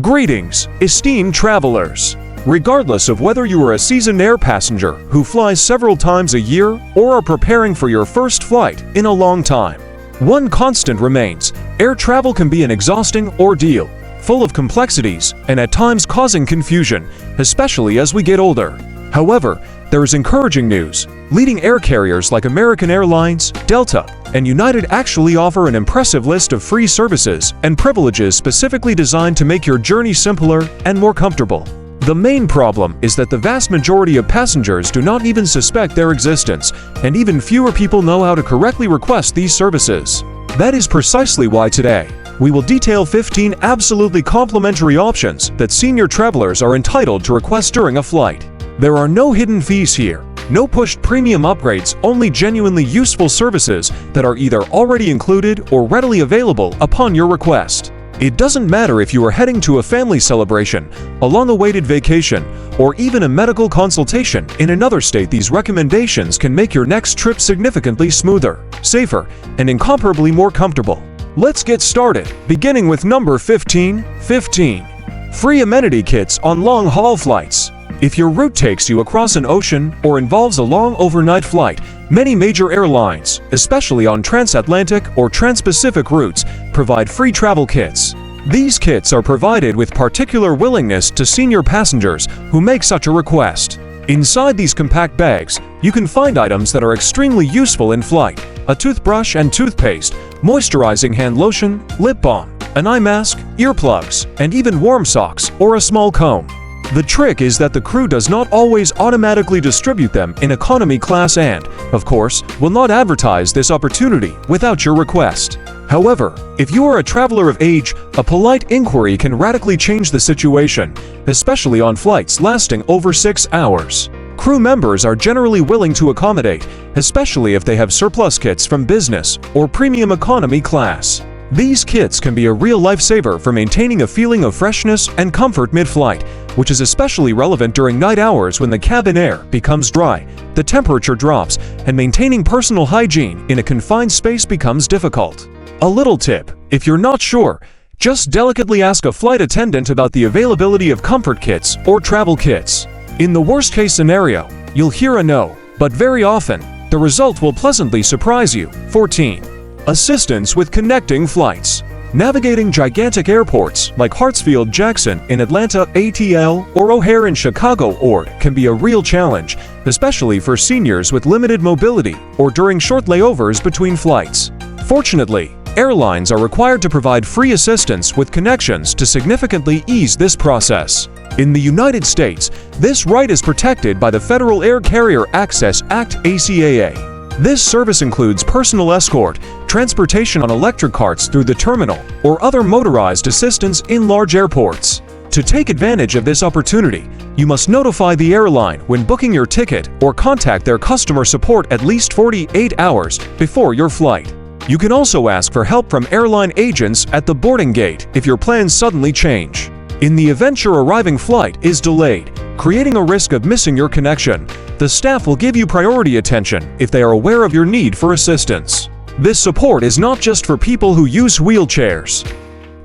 Greetings, esteemed travelers! Regardless of whether you are a seasoned air passenger who flies several times a year or are preparing for your first flight in a long time, one constant remains: air travel can be an exhausting ordeal, full of complexities and at times causing confusion, especially as we get older. However, there is encouraging news. Leading air carriers like American Airlines, Delta, and United actually offer an impressive list of free services and privileges specifically designed to make your journey simpler and more comfortable. The main problem is that the vast majority of passengers do not even suspect their existence, and even fewer people know how to correctly request these services. That is precisely why today, we will detail 15 absolutely complimentary options that senior travelers are entitled to request during a flight. There are no hidden fees here, no pushed premium upgrades, only genuinely useful services that are either already included or readily available upon your request. It doesn't matter if you are heading to a family celebration, a long-awaited vacation, or even a medical consultation in another state. These recommendations can make your next trip significantly smoother, safer, and incomparably more comfortable. Let's get started, beginning with number 15. Free amenity kits on long-haul flights. If your route takes you across an ocean or involves a long overnight flight, many major airlines, especially on transatlantic or trans-Pacific routes, provide free travel kits. These kits are provided with particular willingness to senior passengers who make such a request. Inside these compact bags, you can find items that are extremely useful in flight: a toothbrush and toothpaste, moisturizing hand lotion, lip balm, an eye mask, earplugs, and even warm socks or a small comb. The trick is that the crew does not always automatically distribute them in economy class and, of course, will not advertise this opportunity without your request. However, if you are a traveler of age, a polite inquiry can radically change the situation, especially on flights lasting over 6 hours. Crew members are generally willing to accommodate, especially if they have surplus kits from business or premium economy class. These kits can be a real lifesaver for maintaining a feeling of freshness and comfort mid-flight, which is especially relevant during night hours when the cabin air becomes dry, the temperature drops, and maintaining personal hygiene in a confined space becomes difficult. A little tip: if you're not sure, just delicately ask a flight attendant about the availability of comfort kits or travel kits. In the worst-case scenario, you'll hear a no, but very often, the result will pleasantly surprise you. 14. Assistance with connecting flights. Navigating gigantic airports like Hartsfield-Jackson in Atlanta, ATL, or O'Hare in Chicago, ORD, can be a real challenge, especially for seniors with limited mobility or during short layovers between flights. Fortunately, airlines are required to provide free assistance with connections to significantly ease this process. In the United States, this right is protected by the Federal Air Carrier Access Act (ACAA). This service includes personal escort, transportation on electric carts through the terminal, or other motorized assistance in large airports. To take advantage of this opportunity, you must notify the airline when booking your ticket or contact their customer support at least 48 hours before your flight. You can also ask for help from airline agents at the boarding gate if your plans suddenly change. In the event your arriving flight is delayed, creating a risk of missing your connection, the staff will give you priority attention if they are aware of your need for assistance. This support is not just for people who use wheelchairs.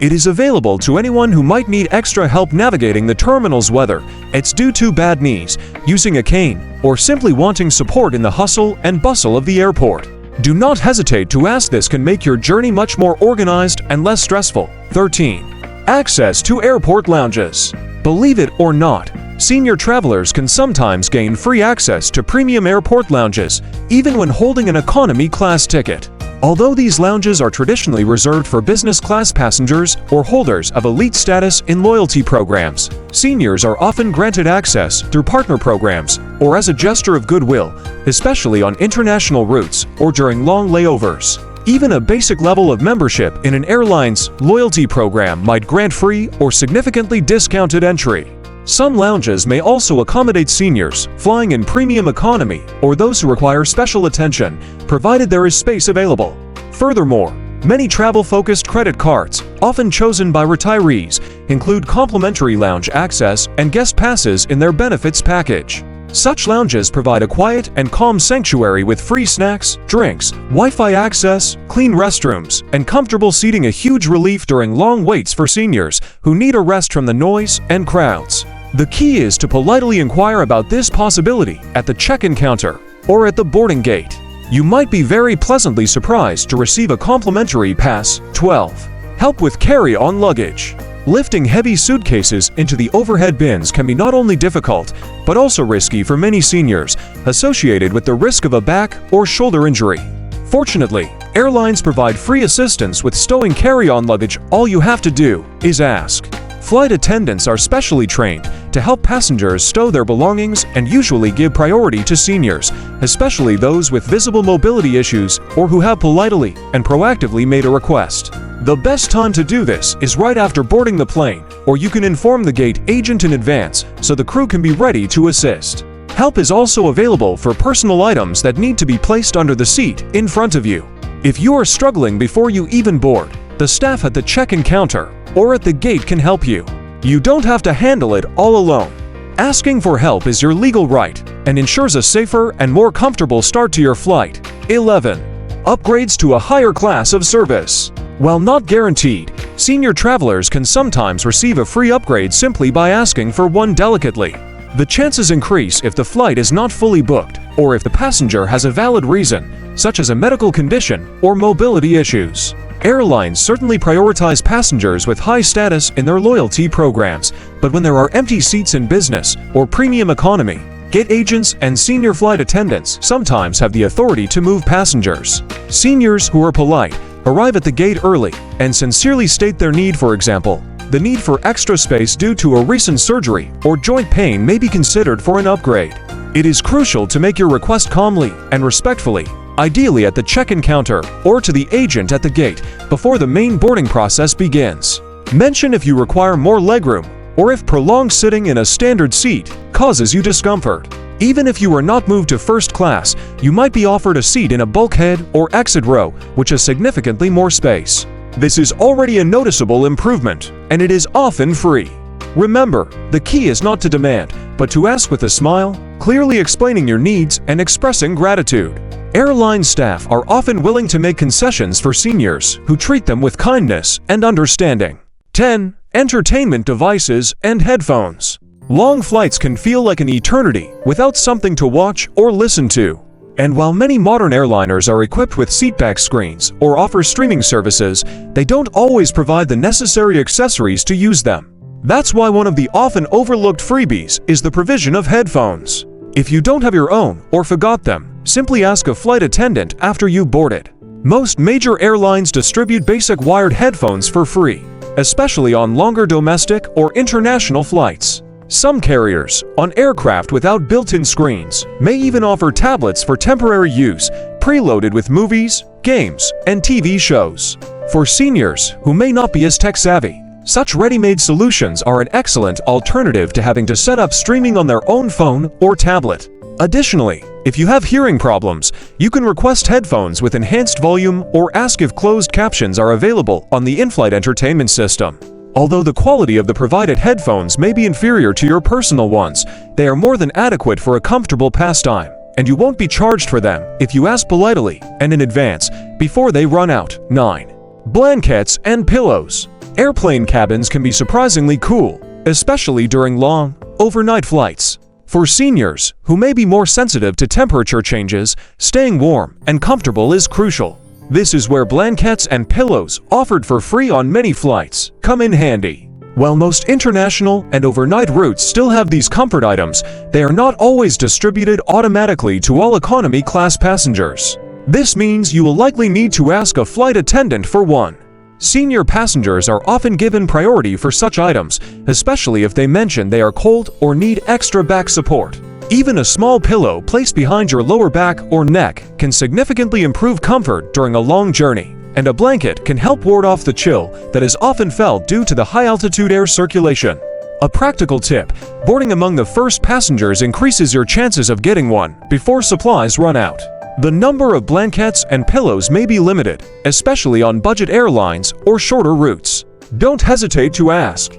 It is available to anyone who might need extra help navigating the terminal's whether it's due to bad knees, using a cane, or simply wanting support in the hustle and bustle of the airport. Do not hesitate to ask. This can make your journey much more organized and less stressful. 13. Access to airport lounges. Believe it or not, senior travelers can sometimes gain free access to premium airport lounges, even when holding an economy class ticket. Although these lounges are traditionally reserved for business class passengers or holders of elite status in loyalty programs, seniors are often granted access through partner programs or as a gesture of goodwill, especially on international routes or during long layovers. Even a basic level of membership in an airline's loyalty program might grant free or significantly discounted entry. Some lounges may also accommodate seniors flying in premium economy or those who require special attention, provided there is space available. Furthermore, many travel-focused credit cards, often chosen by retirees, include complimentary lounge access and guest passes in their benefits package. Such lounges provide a quiet and calm sanctuary with free snacks, drinks, Wi-Fi access, clean restrooms, and comfortable seating, a huge relief during long waits for seniors who need a rest from the noise and crowds. The key is to politely inquire about this possibility at the check-in counter or at the boarding gate. You might be very pleasantly surprised to receive a complimentary pass. 12. Help with carry-on luggage. Lifting heavy suitcases into the overhead bins can be not only difficult, but also risky for many seniors, associated with the risk of a back or shoulder injury. Fortunately, airlines provide free assistance with stowing carry-on luggage. All you have to do is ask. Flight attendants are specially trained to help passengers stow their belongings and usually give priority to seniors, especially those with visible mobility issues or who have politely and proactively made a request. The best time to do this is right after boarding the plane, or you can inform the gate agent in advance so the crew can be ready to assist. Help is also available for personal items that need to be placed under the seat in front of you. If you are struggling before you even board, the staff at the check-in counter or at the gate can help you. You don't have to handle it all alone. Asking for help is your legal right and ensures a safer and more comfortable start to your flight. 11. Upgrades to a higher class of service. While not guaranteed, senior travelers can sometimes receive a free upgrade simply by asking for one delicately. The chances increase if the flight is not fully booked or if the passenger has a valid reason, such as a medical condition or mobility issues. Airlines certainly prioritize passengers with high status in their loyalty programs, but when there are empty seats in business or premium economy, gate agents and senior flight attendants sometimes have the authority to move passengers. Seniors who are polite arrive at the gate early and sincerely state their need. For example, the need for extra space due to a recent surgery or joint pain may be considered for an upgrade. It is crucial to make your request calmly and respectfully, ideally at the check-in counter or to the agent at the gate before the main boarding process begins. Mention if you require more legroom or if prolonged sitting in a standard seat causes you discomfort. Even if you are not moved to first class, you might be offered a seat in a bulkhead or exit row, which has significantly more space. This is already a noticeable improvement, and it is often free. Remember, the key is not to demand, but to ask with a smile, clearly explaining your needs and expressing gratitude. Airline staff are often willing to make concessions for seniors who treat them with kindness and understanding. 10. Entertainment devices and headphones. Long flights can feel like an eternity without something to watch or listen to. And while many modern airliners are equipped with seatback screens or offer streaming services, they don't always provide the necessary accessories to use them. That's why one of the often overlooked freebies is the provision of headphones. If you don't have your own or forgot them, simply ask a flight attendant after you boarded. Most major airlines distribute basic wired headphones for free, especially on longer domestic or international flights. Some carriers, on aircraft without built-in screens, may even offer tablets for temporary use, preloaded with movies, games, and TV shows. For seniors who may not be as tech-savvy, such ready-made solutions are an excellent alternative to having to set up streaming on their own phone or tablet. Additionally, if you have hearing problems, you can request headphones with enhanced volume or ask if closed captions are available on the in-flight entertainment system. Although the quality of the provided headphones may be inferior to your personal ones, they are more than adequate for a comfortable pastime, and you won't be charged for them if you ask politely and in advance before they run out. 9. Blankets and pillows. Airplane cabins can be surprisingly cool, especially during long, overnight flights. For seniors who may be more sensitive to temperature changes, staying warm and comfortable is crucial. This is where blankets and pillows, offered for free on many flights, come in handy. While most international and overnight routes still have these comfort items, they are not always distributed automatically to all economy class passengers. This means you will likely need to ask a flight attendant for one. Senior passengers are often given priority for such items, especially if they mention they are cold or need extra back support. Even a small pillow placed behind your lower back or neck can significantly improve comfort during a long journey, and a blanket can help ward off the chill that is often felt due to the high-altitude air circulation. A practical tip: boarding among the first passengers increases your chances of getting one before supplies run out. The number of blankets and pillows may be limited, especially on budget airlines or shorter routes. Don't hesitate to ask.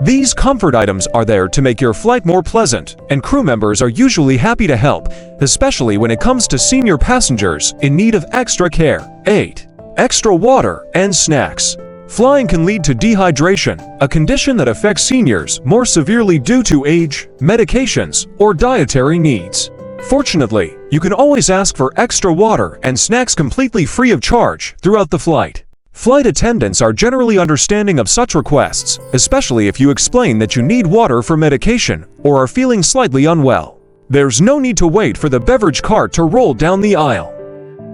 These comfort items are there to make your flight more pleasant, and crew members are usually happy to help, especially when it comes to senior passengers in need of extra care. 8. Extra water and snacks. Flying can lead to dehydration, a condition that affects seniors more severely due to age, medications, or dietary needs. Fortunately, you can always ask for extra water and snacks completely free of charge throughout the flight. Flight attendants are generally understanding of such requests, especially if you explain that you need water for medication or are feeling slightly unwell. There's no need to wait for the beverage cart to roll down the aisle.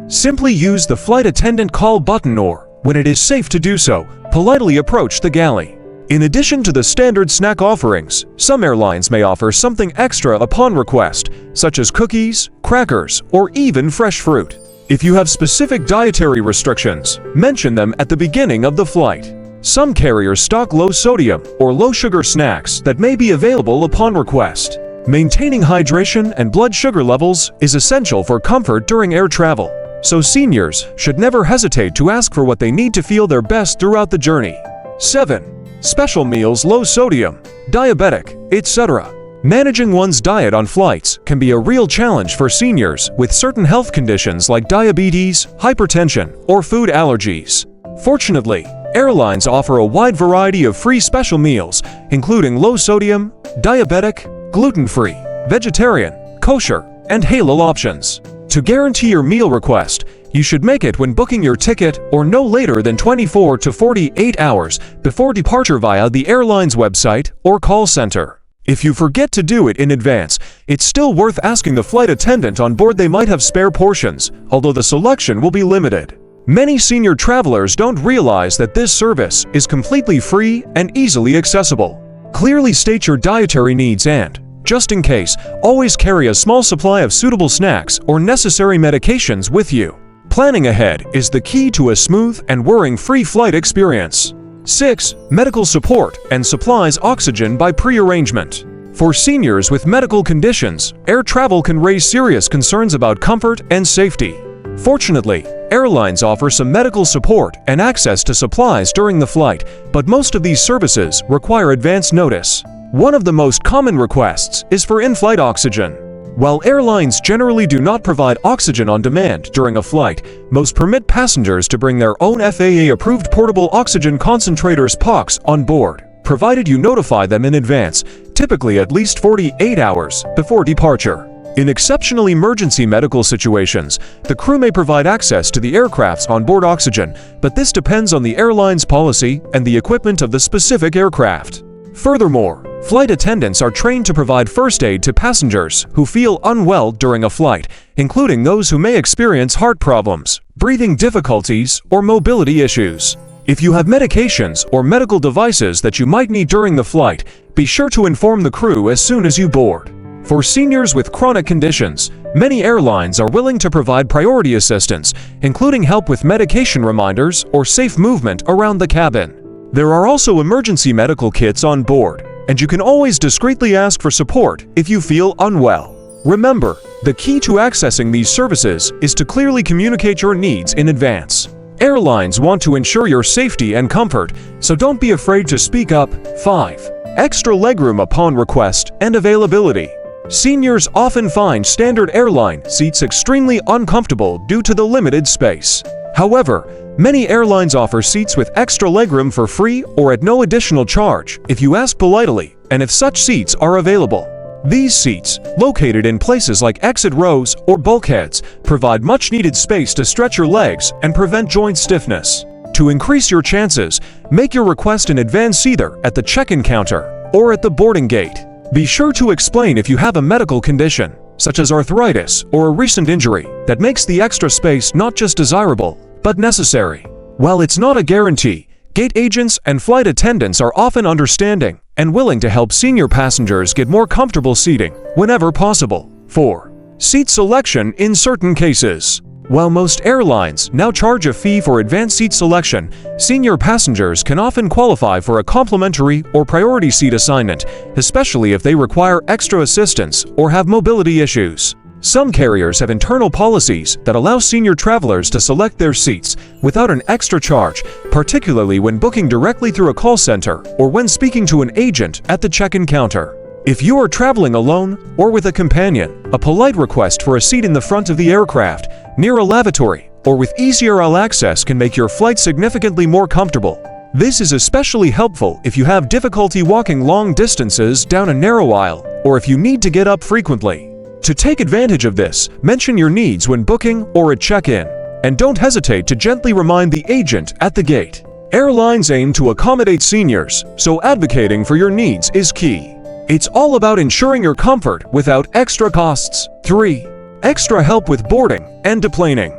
Simply use the flight attendant call button or, when it is safe to do so, politely approach the galley. In addition to the standard snack offerings, some airlines may offer something extra upon request, such as cookies, crackers, or even fresh fruit. If you have specific dietary restrictions, mention them at the beginning of the flight. Some carriers stock low-sodium or low-sugar snacks that may be available upon request. Maintaining hydration and blood sugar levels is essential for comfort during air travel, so seniors should never hesitate to ask for what they need to feel their best throughout the journey. 7. Special meals, low sodium, diabetic, etc. Managing one's diet on flights can be a real challenge for seniors with certain health conditions like diabetes, hypertension, or food allergies. Fortunately, airlines offer a wide variety of free special meals, including low sodium, diabetic, gluten-free, vegetarian, kosher, and halal options. To guarantee your meal request, you should make it when booking your ticket or no later than 24 to 48 hours before departure via the airline's website or call center. If you forget to do it in advance, it's still worth asking the flight attendant on board. They might have spare portions, although the selection will be limited. Many senior travelers don't realize that this service is completely free and easily accessible. Clearly state your dietary needs and, just in case, always carry a small supply of suitable snacks or necessary medications with you. Planning ahead is the key to a smooth and worrying-free flight experience. 6. Medical support and supplies. Oxygen by pre-arrangement. For seniors with medical conditions, air travel can raise serious concerns about comfort and safety. Fortunately, airlines offer some medical support and access to supplies during the flight, but most of these services require advance notice. One of the most common requests is for in-flight oxygen. While airlines generally do not provide oxygen on demand during a flight, most permit passengers to bring their own FAA-approved portable oxygen concentrators (POCs) on board, provided you notify them in advance, typically at least 48 hours before departure. In exceptional emergency medical situations, the crew may provide access to the aircraft's onboard oxygen, but this depends on the airline's policy and the equipment of the specific aircraft. Furthermore, flight attendants are trained to provide first aid to passengers who feel unwell during a flight, including those who may experience heart problems, breathing difficulties, or mobility issues. If you have medications or medical devices that you might need during the flight, be sure to inform the crew as soon as you board. For seniors with chronic conditions, many airlines are willing to provide priority assistance, including help with medication reminders or safe movement around the cabin. There are also emergency medical kits on board, and you can always discreetly ask for support if you feel unwell. Remember, the key to accessing these services is to clearly communicate your needs in advance. Airlines want to ensure your safety and comfort, so don't be afraid to speak up. 5. Extra legroom upon request and availability. Seniors often find standard airline seats extremely uncomfortable due to the limited space. However, many airlines offer seats with extra legroom for free or at no additional charge if you ask politely and if such seats are available. These seats, located in places like exit rows or bulkheads, provide much-needed space to stretch your legs and prevent joint stiffness. To increase your chances, make your request in advance either at the check-in counter or at the boarding gate. Be sure to explain if you have a medical condition, such as arthritis or a recent injury, that makes the extra space not just desirable, but necessary. While it's not a guarantee, gate agents and flight attendants are often understanding and willing to help senior passengers get more comfortable seating whenever possible. 4. Seat selection in certain cases. While most airlines now charge a fee for advanced seat selection, senior passengers can often qualify for a complimentary or priority seat assignment, especially if they require extra assistance or have mobility issues. Some carriers have internal policies that allow senior travelers to select their seats without an extra charge, particularly when booking directly through a call center or when speaking to an agent at the check-in counter. If you are traveling alone or with a companion, a polite request for a seat in the front of the aircraft, near a lavatory, or with easier aisle access can make your flight significantly more comfortable. This is especially helpful if you have difficulty walking long distances down a narrow aisle or if you need to get up frequently. To take advantage of this, mention your needs when booking or at check-in, and don't hesitate to gently remind the agent at the gate. Airlines aim to accommodate seniors, so advocating for your needs is key. It's all about ensuring your comfort without extra costs. 3. Extra help with boarding and deplaning.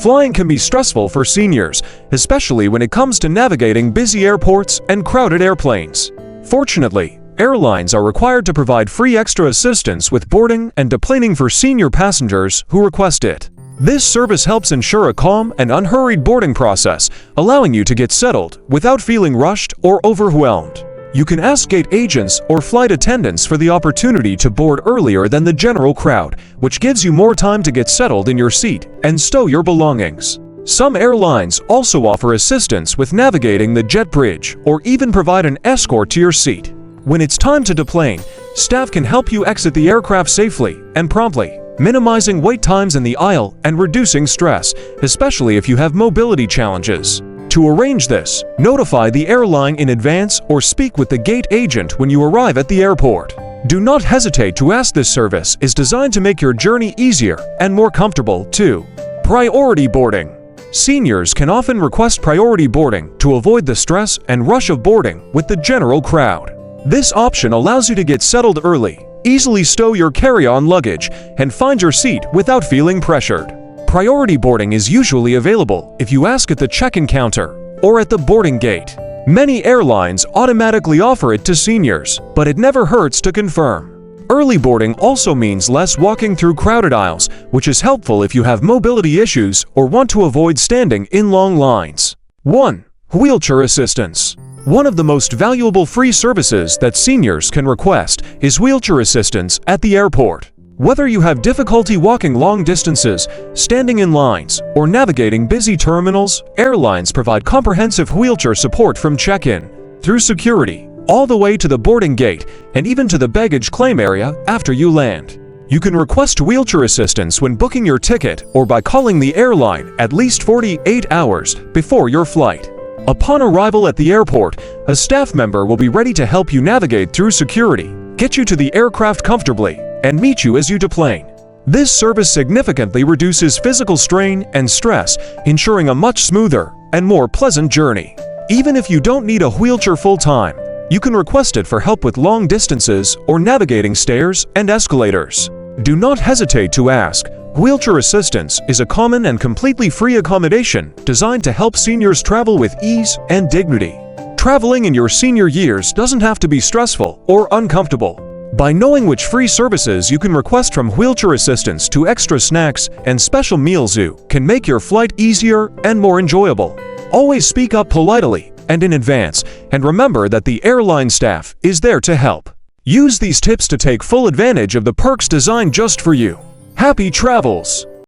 Flying can be stressful for seniors, especially when it comes to navigating busy airports and crowded airplanes. Fortunately, airlines are required to provide free extra assistance with boarding and deplaning for senior passengers who request it. This service helps ensure a calm and unhurried boarding process, allowing you to get settled without feeling rushed or overwhelmed. You can ask gate agents or flight attendants for the opportunity to board earlier than the general crowd, which gives you more time to get settled in your seat and stow your belongings. Some airlines also offer assistance with navigating the jet bridge or even provide an escort to your seat. When it's time to deplane, staff can help you exit the aircraft safely and promptly, minimizing wait times in the aisle and reducing stress, especially if you have mobility challenges. To arrange this, notify the airline in advance or speak with the gate agent when you arrive at the airport. Do not hesitate to ask. This service is designed to make your journey easier and more comfortable, too. Priority boarding. Seniors can often request priority boarding to avoid the stress and rush of boarding with the general crowd. This option allows you to get settled early, easily stow your carry-on luggage, and find your seat without feeling pressured. Priority boarding is usually available if you ask at the check-in counter or at the boarding gate. Many airlines automatically offer it to seniors, but it never hurts to confirm. Early boarding also means less walking through crowded aisles, which is helpful if you have mobility issues or want to avoid standing in long lines. 1. Wheelchair assistance. One of the most valuable free services that seniors can request is wheelchair assistance at the airport. Whether you have difficulty walking long distances, standing in lines, or navigating busy terminals, airlines provide comprehensive wheelchair support from check-in, through security, all the way to the boarding gate, and even to the baggage claim area after you land. You can request wheelchair assistance when booking your ticket or by calling the airline at least 48 hours before your flight. Upon arrival at the airport, a staff member will be ready to help you navigate through security, get you to the aircraft comfortably, and meet you as you deplane. This service significantly reduces physical strain and stress, ensuring a much smoother and more pleasant journey. Even if you don't need a wheelchair full-time, you can request it for help with long distances or navigating stairs and escalators. Do not hesitate to ask. Wheelchair assistance is a common and completely free accommodation designed to help seniors travel with ease and dignity. Traveling in your senior years doesn't have to be stressful or uncomfortable. By knowing which free services you can request, from wheelchair assistance to extra snacks and special meals, you can make your flight easier and more enjoyable. Always speak up politely and in advance, and remember that the airline staff is there to help. Use these tips to take full advantage of the perks designed just for you. Happy travels!